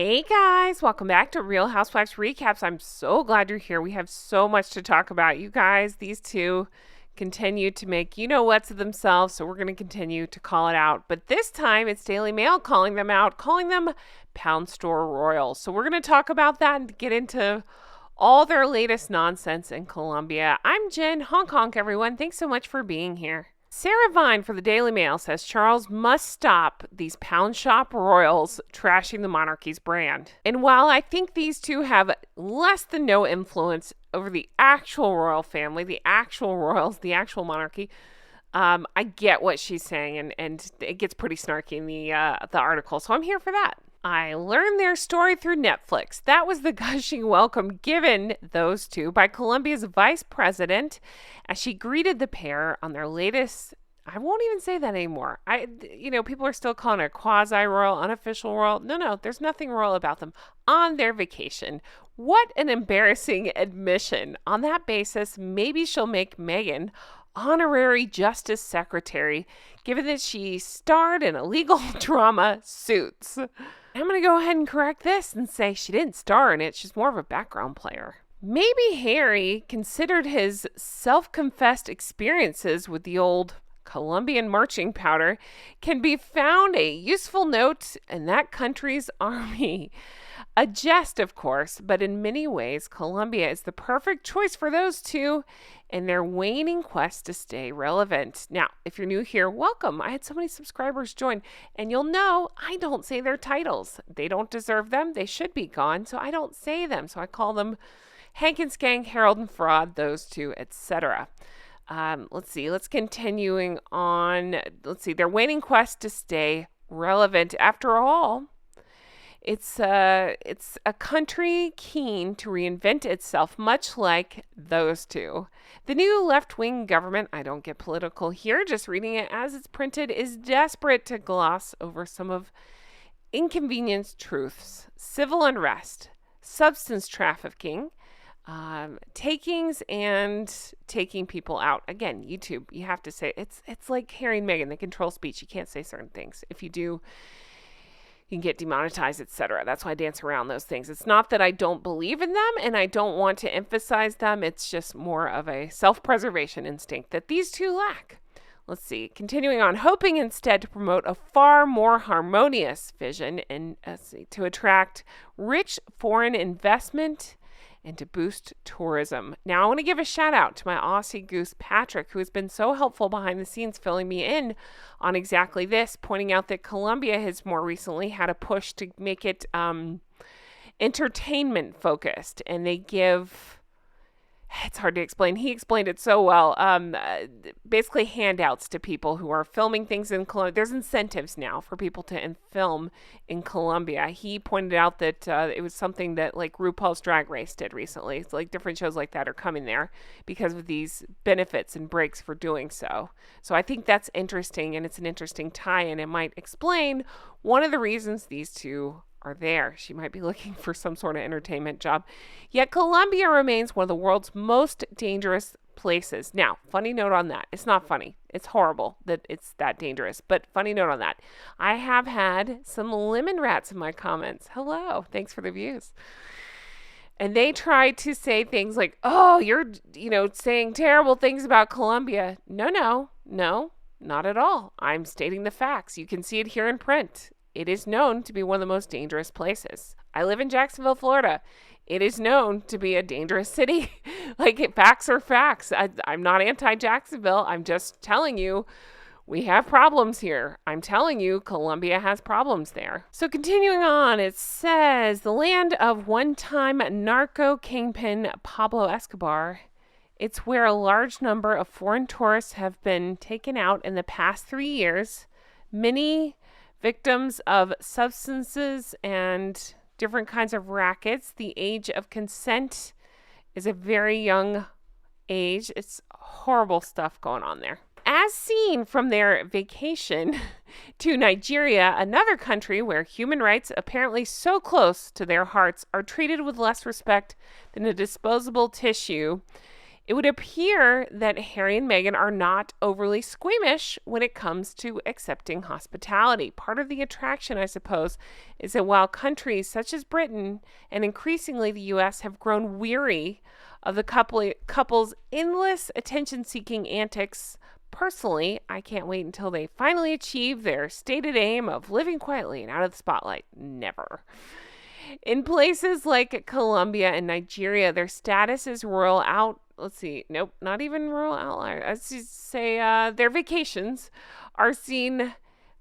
Hey guys, welcome back to Real Housewives Recaps. I'm so glad you're here. We have so much to talk about. You guys, these two continue to make you-know-whats of themselves, so we're going to continue to call it out. But this time, it's Daily Mail calling them out, calling them pound store royals. So we're going to talk about that and get into all their latest nonsense in Colombia. I'm Jen. Honk honk, everyone. Thanks so much for being here. Sarah Vine for the Daily Mail says Charles must stop these pound shop royals trashing the monarchy's brand. And while I think these two have less than no influence over the actual royal family, the actual royals, the actual monarchy, I get what she's saying, and it gets pretty snarky in the article. So I'm here for that. I learned their story through Netflix. That was the gushing welcome given those two by Colombia's vice president as she greeted the pair on their latest. I won't even say that anymore. People are still calling it quasi-royal, unofficial royal. No, there's nothing royal about them. On their vacation. What an embarrassing admission. On that basis, maybe she'll make Meghan honorary justice secretary, given that she starred in a legal drama, Suits. I'm going to go ahead and correct this and say she didn't star in it. She's more of a background player. Maybe Harry considered his self-confessed experiences with the old Colombian marching powder can be found a useful note in that country's army. A jest, of course, but in many ways, Colombia is the perfect choice for those two in their waning quest to stay relevant. Now, if you're new here, welcome. I had so many subscribers join, and you'll know I don't say their titles. They don't deserve them. They should be gone, so I don't say them. So I call them Hank and Skank, Harold and Fraud, those two, etc. Let's continuing on. Their waning quest to stay relevant. After all, it's a country keen to reinvent itself, much like those two. The new left-wing government, I don't get political here, just reading it as it's printed, is desperate to gloss over some of inconvenient truths, civil unrest, substance trafficking, takings, and taking people out. Again, YouTube, you have to say, it's like Harry and Meghan, they control speech. You can't say certain things. If you do, you can get demonetized, etc. That's why I dance around those things. It's not that I don't believe in them and I don't want to emphasize them. It's just more of a self-preservation instinct that these two lack. Continuing on, hoping instead to promote a far more harmonious vision and to attract rich foreign investment and to boost tourism. Now, I want to give a shout out to my Aussie goose, Patrick, who has been so helpful behind the scenes, filling me in on exactly this, pointing out that Colombia has more recently had a push to make it entertainment focused, and they give... It's hard to explain. He explained it so well. Basically handouts to people who are filming things in Colombia. There's incentives now for people to film in Colombia. He pointed out that it was something that like RuPaul's Drag Race did recently. It's like different shows like that are coming there because of these benefits and breaks for doing so. So I think that's interesting, and it's an interesting tie-in. It might explain one of the reasons these two are there. She might be looking for some sort of entertainment job. Yet Colombia remains one of the world's most dangerous places. Now, funny note on that. It's not funny. It's horrible that it's that dangerous. But funny note on that. I have had some lemon rats in my comments. Hello. Thanks for the views. And they tried to say things like, oh, you're, saying terrible things about Colombia. No, not at all. I'm stating the facts. You can see it here in print. It is known to be one of the most dangerous places. I live in Jacksonville, Florida. It is known to be a dangerous city. Facts are facts. I'm not anti-Jacksonville. I'm just telling you we have problems here. I'm telling you Colombia has problems there. So continuing on, it says the land of one-time narco kingpin Pablo Escobar. It's where a large number of foreign tourists have been taken out in the past 3 years. Many victims of substances and different kinds of rackets. The age of consent is a very young age. It's horrible stuff going on there. As seen from their vacation to Nigeria, another country where human rights, apparently so close to their hearts, are treated with less respect than a disposable tissue, It would appear that Harry and Meghan are not overly squeamish when it comes to accepting hospitality. Part of the attraction, I suppose, is that while countries such as Britain and increasingly the US have grown weary of the couple's endless attention-seeking antics, personally, I can't wait until they finally achieve their stated aim of living quietly and out of the spotlight. Never. In places like Colombia and Nigeria, their status is royal out. Let's see. Nope, not even royal outlier. Let's just say their vacations are seen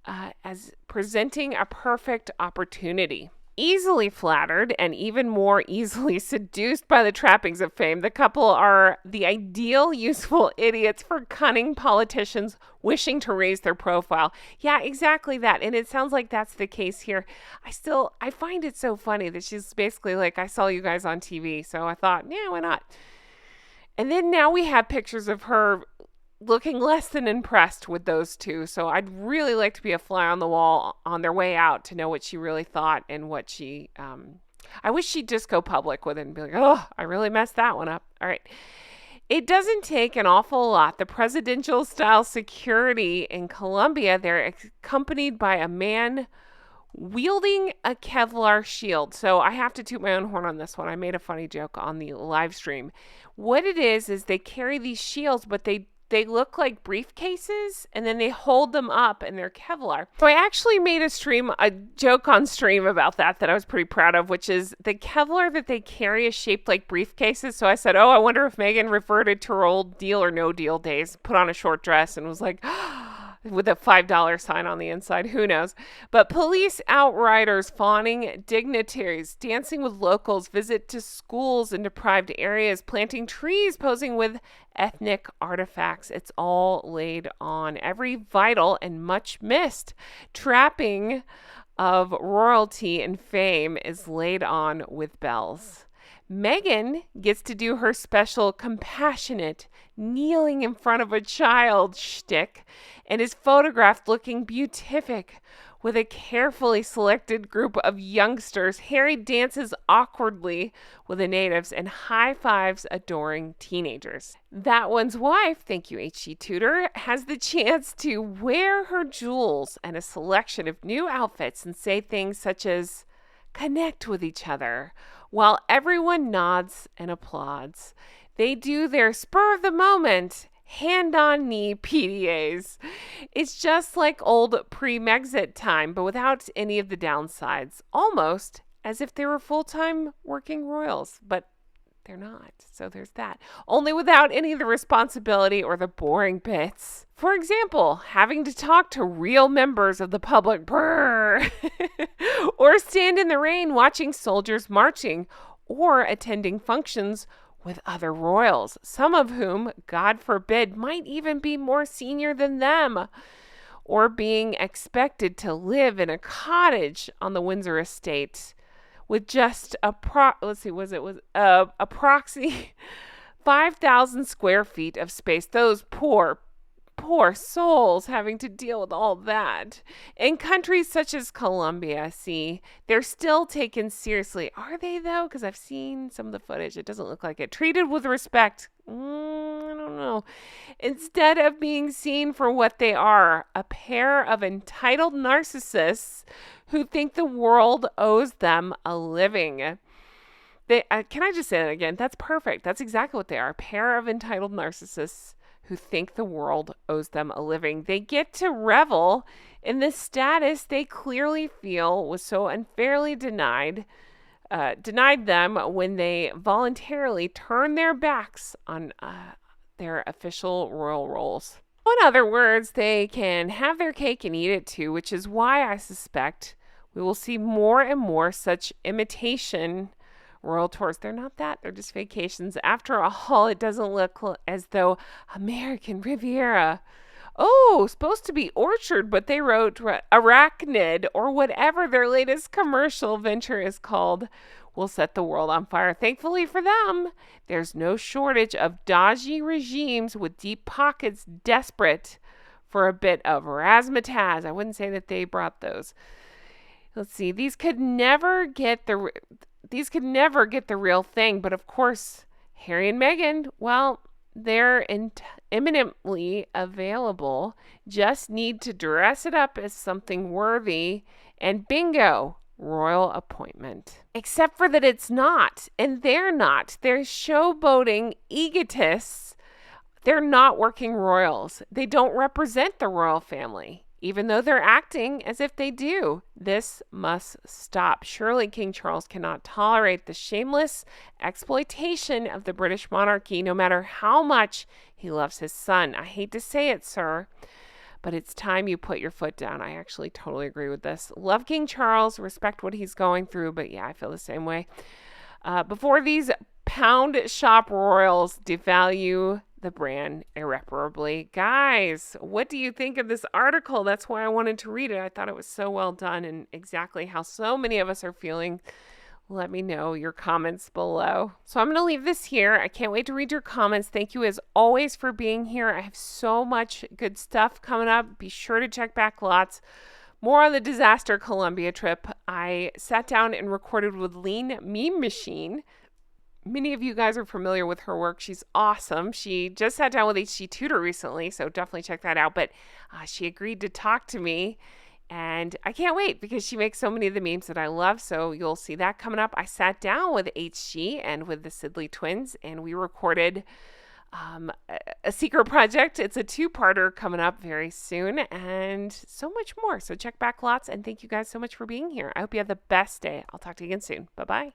as presenting a perfect opportunity. Easily flattered and even more easily seduced by the trappings of fame, the couple are the ideal useful idiots for cunning politicians wishing to raise their profile. Yeah, exactly that. And it sounds like that's the case here. I find it so funny that she's basically like, I saw you guys on TV, so I thought, yeah, why not? And then now we have pictures of her looking less than impressed with those two. So I'd really like to be a fly on the wall on their way out to know what she really thought and what she, I wish she'd just go public with it and be like, oh, I really messed that one up. All right. It doesn't take an awful lot. The presidential style security in Colombia, they're accompanied by a man wielding a Kevlar shield. So I have to toot my own horn on this one. I made a funny joke on the live stream. What it is they carry these shields, but they look like briefcases, and then they hold them up, and they're Kevlar. So I actually made a joke on stream about that I was pretty proud of, which is the Kevlar that they carry is shaped like briefcases. So I said, oh, I wonder if Meghan reverted to her old Deal or No Deal days, put on a short dress, and was like, with a $5 sign on the inside. Who knows? But police outriders, fawning dignitaries, dancing with locals, visit to schools in deprived areas, planting trees, posing with ethnic artifacts. It's all laid on. Every vital and much missed trapping of royalty and fame is laid on with bells. Meghan gets to do her special compassionate kneeling in front of a child shtick and is photographed looking beatific with a carefully selected group of youngsters. Harry dances awkwardly with the natives and high fives adoring teenagers. That one's wife, thank you H.G. Tudor, has the chance to wear her jewels and a selection of new outfits and say things such as connect with each other, while everyone nods and applauds. They do their spur of the moment, hand-on-knee PDAs. It's just like old pre-Megxit time, but without any of the downsides. Almost as if they were full-time working royals, but they're not. So there's that. Only without any of the responsibility or the boring bits. For example, having to talk to real members of the public, brrr, or stand in the rain watching soldiers marching, or attending functions with other royals, some of whom, God forbid, might even be more senior than them, or being expected to live in a cottage on the Windsor estate with just approximately 5,000 square feet of space. Those poor souls having to deal with all that. In countries such as Colombia, they're still taken seriously. Are they, though? Because I've seen some of the footage. It doesn't look like it. Treated with respect. I don't know. Instead of being seen for what they are, a pair of entitled narcissists who think the world owes them a living. Can I just say that again? That's perfect. That's exactly what they are. A pair of entitled narcissists who think the world owes them a living. They get to revel in the status they clearly feel was so unfairly denied them when they voluntarily turn their backs on their official royal roles. In other words, they can have their cake and eat it too, which is why I suspect we will see more and more such imitation royal tours. They're not that. They're just vacations. After all, it doesn't look as though American Riviera, supposed to be Orchard, but they wrote Arachnid or whatever their latest commercial venture is called, will set the world on fire. Thankfully for them, there's no shortage of dodgy regimes with deep pockets desperate for a bit of razzmatazz. I wouldn't say that they brought those. Let's see. These could never get the real thing, but of course, Harry and Meghan, well, They're imminently available. Just need to dress it up as something worthy, and bingo, royal appointment. Except for that it's not, and they're not. They're showboating egotists. They're not working royals. They don't represent the royal family, even though they're acting as if they do. This must stop. Surely King Charles cannot tolerate the shameless exploitation of the British monarchy, no matter how much he loves his son. I hate to say it, sir, but it's time you put your foot down. I actually totally agree with this. Love King Charles, respect what he's going through, but yeah, I feel the same way. Before these pound shop royals devalue the brand irreparably. Guys, what do you think of this article? That's why I wanted to read it. I thought it was so well done and exactly how so many of us are feeling. Let me know your comments below. So I'm going to leave this here. I can't wait to read your comments. Thank you as always for being here. I have so much good stuff coming up. Be sure to check back lots. More on the disaster Colombia trip. I sat down and recorded with Lean Meme Machine. Many of you guys are familiar with her work. She's awesome. She just sat down with HG Tutor recently, so definitely check that out. But she agreed to talk to me, and I can't wait because she makes so many of the memes that I love. So you'll see that coming up. I sat down with HG and with the Sidley twins, and we recorded a secret project. It's a 2-parter coming up very soon, and so much more. So check back lots, and thank you guys so much for being here. I hope you have the best day. I'll talk to you again soon. Bye-bye.